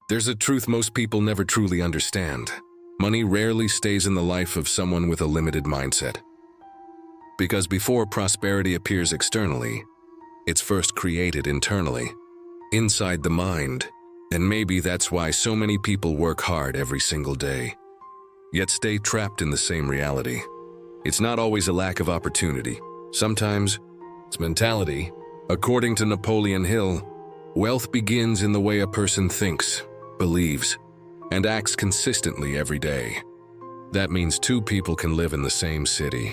There's a truth most people never truly understand. Money rarely stays in the life of someone with a limited mindset. Because before prosperity appears externally, it's first created internally, inside the mind. And maybe that's why so many people work hard every single day, yet stay trapped in the same reality. It's not always a lack of opportunity. Sometimes it's mentality. According to Napoleon Hill, wealth begins in the way a person thinks, believes, and acts consistently every day. That means two people can live in the same city,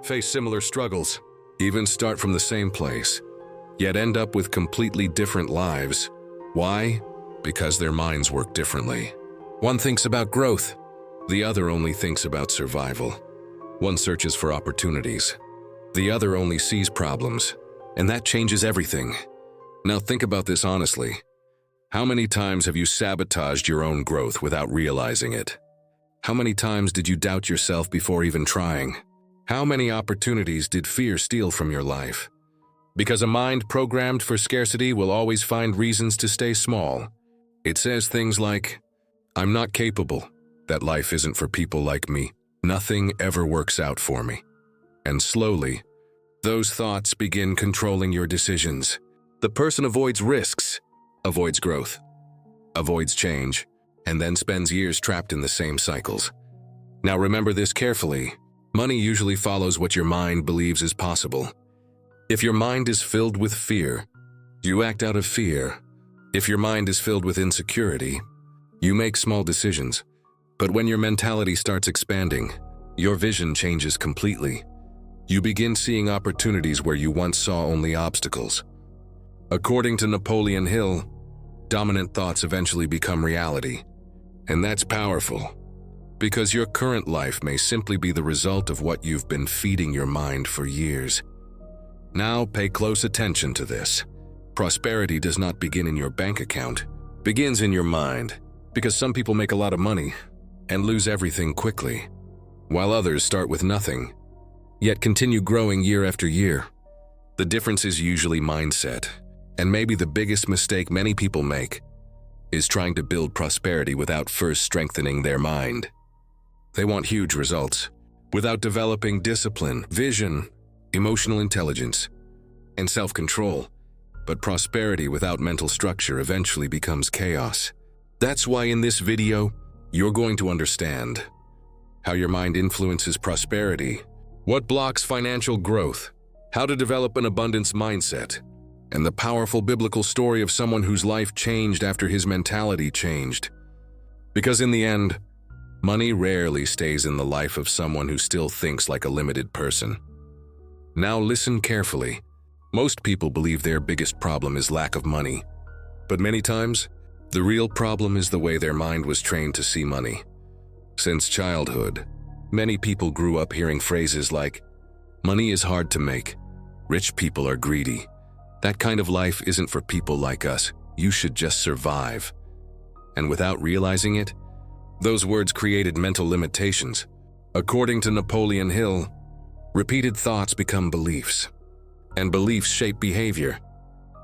face similar struggles, even start from the same place, yet end up with completely different lives. Why? Because their minds work differently. One thinks about growth, the other only thinks about survival. One searches for opportunities, the other only sees problems, and that changes everything. Now think about this honestly. How many times have you sabotaged your own growth without realizing it? How many times did you doubt yourself before even trying? How many opportunities did fear steal from your life? Because a mind programmed for scarcity will always find reasons to stay small. It says things like, "I'm not capable, that life isn't for people like me, nothing ever works out for me." And slowly, those thoughts begin controlling your decisions. The person avoids risks, avoids growth, avoids change, and then spends years trapped in the same cycles. Now remember this carefully. Money usually follows what your mind believes is possible. If your mind is filled with fear, you act out of fear. If your mind is filled with insecurity, you make small decisions. But when your mentality starts expanding, your vision changes completely. You begin seeing opportunities where you once saw only obstacles. According to Napoleon Hill, dominant thoughts eventually become reality. And that's powerful, because your current life may simply be the result of what you've been feeding your mind for years. Now pay close attention to this. Prosperity does not begin in your bank account, it begins in your mind, because some people make a lot of money and lose everything quickly, while others start with nothing, yet continue growing year after year. The difference is usually mindset, and maybe the biggest mistake many people make is trying to build prosperity without first strengthening their mind. They want huge results without developing discipline, vision, emotional intelligence, and self-control. But prosperity without mental structure eventually becomes chaos. That's why in this video, you're going to understand how your mind influences prosperity, what blocks financial growth, how to develop an abundance mindset, and the powerful biblical story of someone whose life changed after his mentality changed. Because in the end, money rarely stays in the life of someone who still thinks like a limited person. Now listen carefully. Most people believe their biggest problem is lack of money, but many times, the real problem is the way their mind was trained to see money. Since childhood, many people grew up hearing phrases like, "Money is hard to make," "Rich people are greedy," "That kind of life isn't for people like us, you should just survive." And without realizing it, those words created mental limitations. According to Napoleon Hill, repeated thoughts become beliefs, and beliefs shape behavior.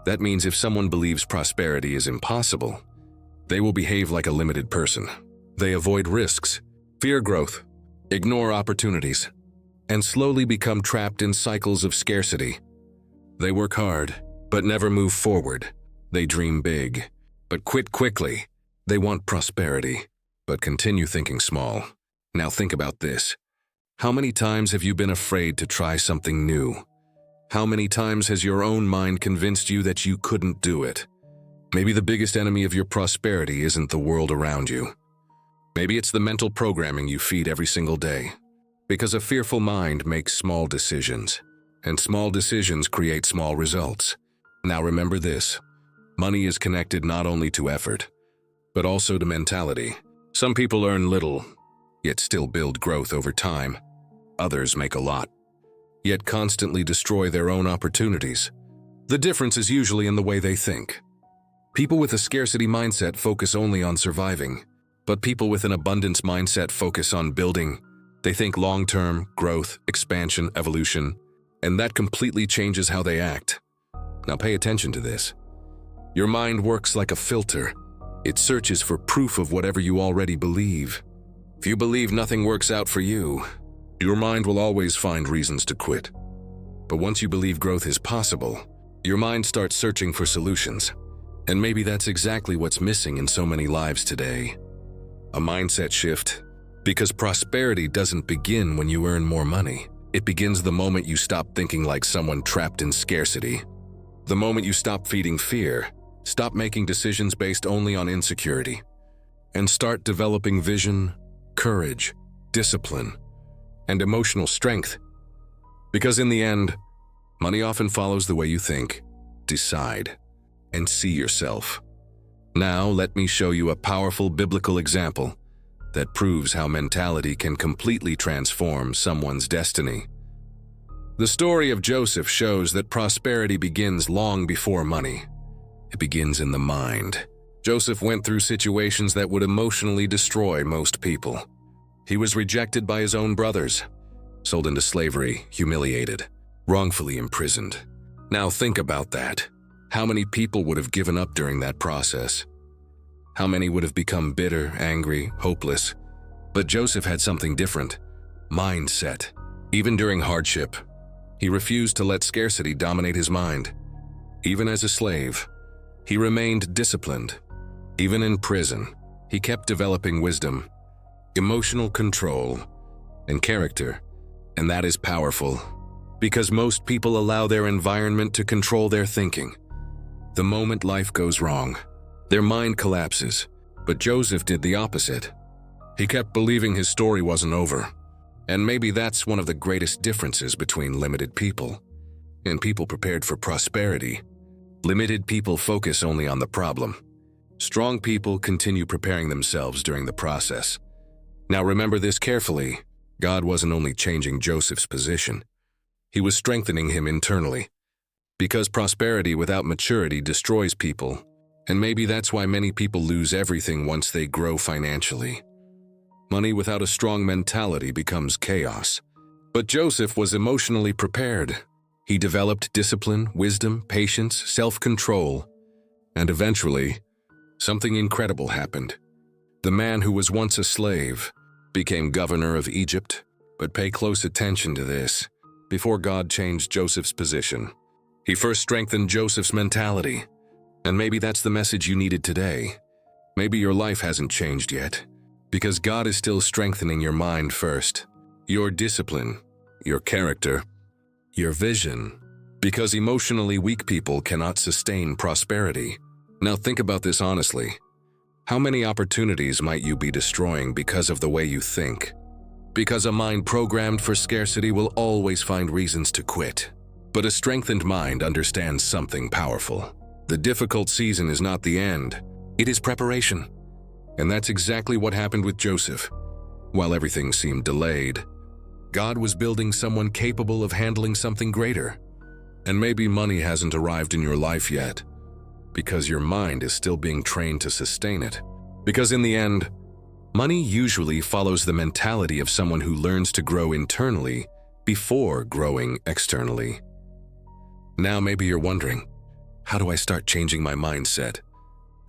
That means if someone believes prosperity is impossible, they will behave like a limited person. They avoid risks, fear growth, ignore opportunities, and slowly become trapped in cycles of scarcity. They work hard, but never move forward. They dream big, but quit quickly. They want prosperity, but continue thinking small. Now think about this. How many times have you been afraid to try something new? How many times has your own mind convinced you that you couldn't do it? Maybe the biggest enemy of your prosperity isn't the world around you. Maybe it's the mental programming you feed every single day. Because a fearful mind makes small decisions, and small decisions create small results. Now remember this. Money is connected not only to effort, but also to mentality. Some people earn little, yet still build growth over time. Others make a lot, yet constantly destroy their own opportunities. The difference is usually in the way they think. People with a scarcity mindset focus only on surviving, but people with an abundance mindset focus on building. They think long-term, growth, expansion, evolution, and that completely changes how they act. Now pay attention to this. Your mind works like a filter. It searches for proof of whatever you already believe. If you believe nothing works out for you, your mind will always find reasons to quit. But once you believe growth is possible, your mind starts searching for solutions. And maybe that's exactly what's missing in so many lives today. A mindset shift. Because prosperity doesn't begin when you earn more money. It begins the moment you stop thinking like someone trapped in scarcity. The moment you stop feeding fear, stop making decisions based only on insecurity, and start developing vision, courage, discipline, and emotional strength. Because in the end, money often follows the way you think, decide, and see yourself. Now, let me show you a powerful biblical example that proves how mentality can completely transform someone's destiny. The story of Joseph shows that prosperity begins long before money. It begins in the mind. Joseph went through situations that would emotionally destroy most people. He was rejected by his own brothers, sold into slavery, humiliated, wrongfully imprisoned. Now think about that. How many people would have given up during that process? How many would have become bitter, angry, hopeless? But Joseph had something different. Mindset. Even during hardship, he refused to let scarcity dominate his mind. Even as a slave, he remained disciplined. Even in prison, he kept developing wisdom, emotional control, and character. And that is powerful, because most people allow their environment to control their thinking. The moment life goes wrong, their mind collapses. But Joseph did the opposite. He kept believing his story wasn't over. And maybe that's one of the greatest differences between limited people and people prepared for prosperity. Limited people focus only on the problem. Strong people continue preparing themselves during the process. Now remember this carefully. God wasn't only changing Joseph's position. He was strengthening him internally. Because prosperity without maturity destroys people. And maybe that's why many people lose everything once they grow financially. Money without a strong mentality becomes chaos. But Joseph was emotionally prepared. He developed discipline, wisdom, patience, self-control. And eventually, something incredible happened. The man who was once a slave became governor of Egypt. But pay close attention to this. Before God changed Joseph's position, he first strengthened Joseph's mentality. And maybe that's the message you needed today. Maybe your life hasn't changed yet, because God is still strengthening your mind first, your discipline, your character, your vision, because emotionally weak people cannot sustain prosperity. Now think about this honestly. How many opportunities might you be destroying because of the way you think? Because a mind programmed for scarcity will always find reasons to quit. But a strengthened mind understands something powerful. The difficult season is not the end, it is preparation. And that's exactly what happened with Joseph. While everything seemed delayed, God was building someone capable of handling something greater. And maybe money hasn't arrived in your life yet, because your mind is still being trained to sustain it. Because in the end, money usually follows the mentality of someone who learns to grow internally before growing externally. Now maybe you're wondering, how do I start changing my mindset?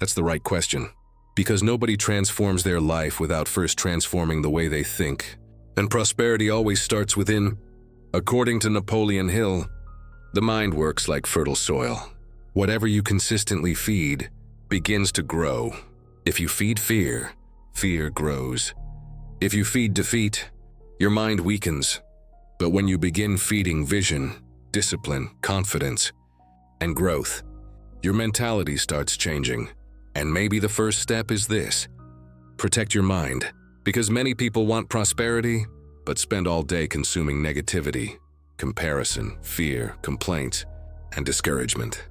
That's the right question. Because nobody transforms their life without first transforming the way they think. And prosperity always starts within. According to Napoleon Hill, the mind works like fertile soil. Whatever you consistently feed begins to grow. If you feed fear, fear grows. If you feed defeat, your mind weakens. But when you begin feeding vision, discipline, confidence, and growth, your mentality starts changing. And maybe the first step is this: protect your mind. Because many people want prosperity, but spend all day consuming negativity, comparison, fear, complaints, and discouragement.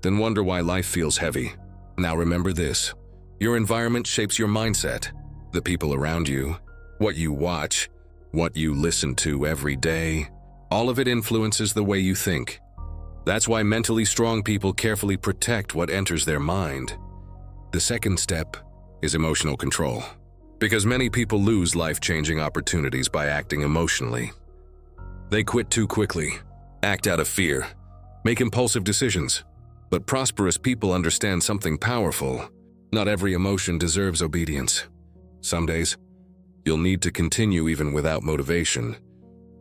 Then wonder why life feels heavy. Now remember this: your environment shapes your mindset. The people around you, what you watch, what you listen to every day, all of it influences the way you think. That's why mentally strong people carefully protect what enters their mind. The second step is emotional control. Because many people lose life-changing opportunities by acting emotionally. They quit too quickly, act out of fear, make impulsive decisions. But prosperous people understand something powerful. Not every emotion deserves obedience. Some days, you'll need to continue even without motivation.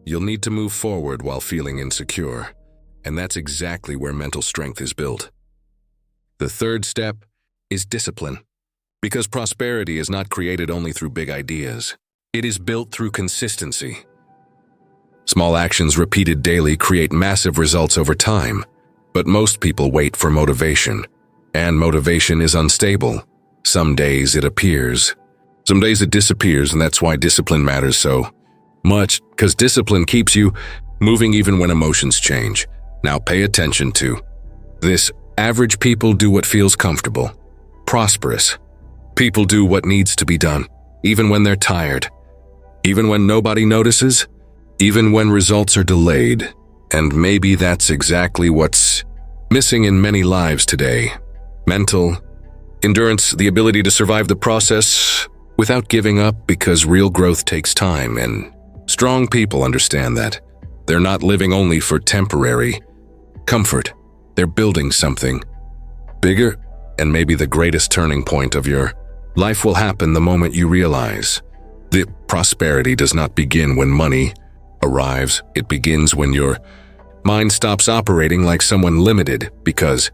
You'll need to move forward while feeling insecure. And that's exactly where mental strength is built. The third step is discipline. Because prosperity is not created only through big ideas. It is built through consistency. Small actions repeated daily create massive results over time. But most people wait for motivation. And motivation is unstable. Some days it appears. Some days it disappears, and that's why discipline matters so much, because discipline keeps you moving even when emotions change. Now pay attention to this. Average people do what feels comfortable. Prosperous people do what needs to be done, even when they're tired, even when nobody notices, even when results are delayed. And maybe that's exactly what's missing in many lives today. Mental endurance, the ability to survive the process without giving up, because real growth takes time, and strong people understand that. They're not living only for temporary comfort. They're building something bigger, and maybe the greatest turning point of your life will happen the moment you realize that prosperity does not begin when money arrives. It begins when your mind stops operating like someone limited, because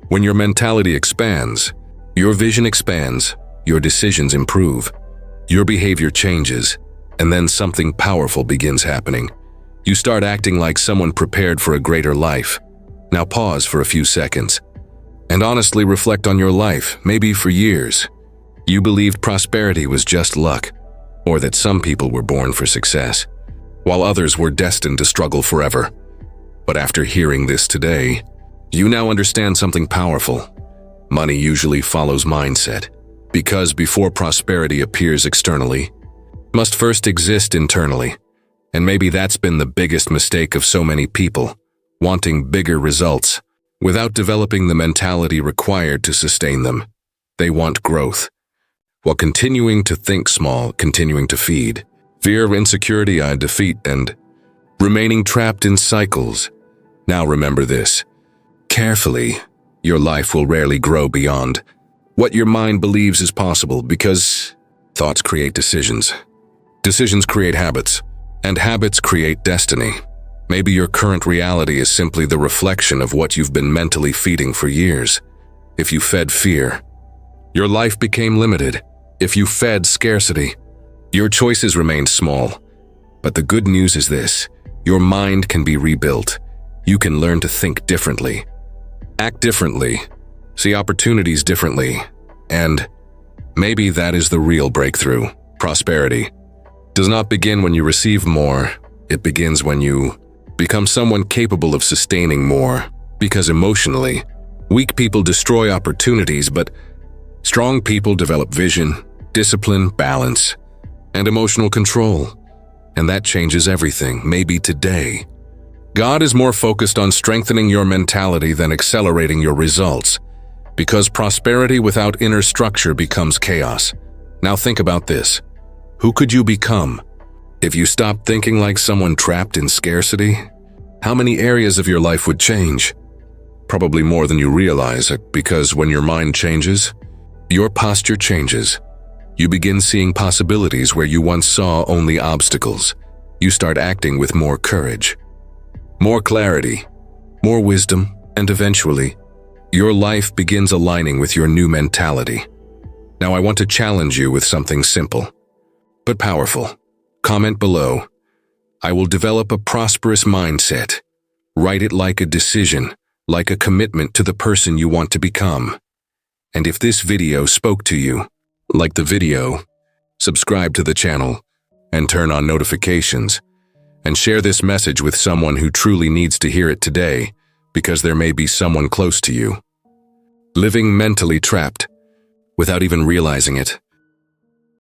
when your mentality expands, your vision expands, your decisions improve, your behavior changes, and then something powerful begins happening. You start acting like someone prepared for a greater life. Now pause for a few seconds and honestly reflect on your life. Maybe for years, you believed prosperity was just luck, or that some people were born for success, while others were destined to struggle forever. But after hearing this today, you now understand something powerful. Money usually follows mindset, because before prosperity appears externally, it must first exist internally. And maybe that's been the biggest mistake of so many people, wanting bigger results without developing the mentality required to sustain them. They want growth, while continuing to think small, continuing to feed fear, insecurity, defeat, and remaining trapped in cycles. Now remember this carefully. Your life will rarely grow beyond what your mind believes is possible, because thoughts create decisions. Decisions create habits, and habits create destiny. Maybe your current reality is simply the reflection of what you've been mentally feeding for years. If you fed fear, your life became limited. If you fed scarcity, your choices remained small. But the good news is this: your mind can be rebuilt. You can learn to think differently, act differently, see opportunities differently, and maybe that is the real breakthrough. Prosperity does not begin when you receive more. It begins when you become someone capable of sustaining more. Because emotionally, weak people destroy opportunities, but strong people develop vision, discipline, balance, and emotional control. And that changes everything. Maybe today, God is more focused on strengthening your mentality than accelerating your results, because prosperity without inner structure becomes chaos. Now think about this. Who could you become if you stopped thinking like someone trapped in scarcity? How many areas of your life would change? Probably more than you realize, because when your mind changes, your posture changes. You begin seeing possibilities where you once saw only obstacles. You start acting with more courage, more clarity, more wisdom, and eventually, your life begins aligning with your new mentality. Now I want to challenge you with something simple but powerful. Comment below. I will develop a prosperous mindset. Write it like a decision, like a commitment to the person you want to become. And if this video spoke to you, like the video, subscribe to the channel, and turn on notifications, and share this message with someone who truly needs to hear it today, because there may be someone close to you living mentally trapped without even realizing it.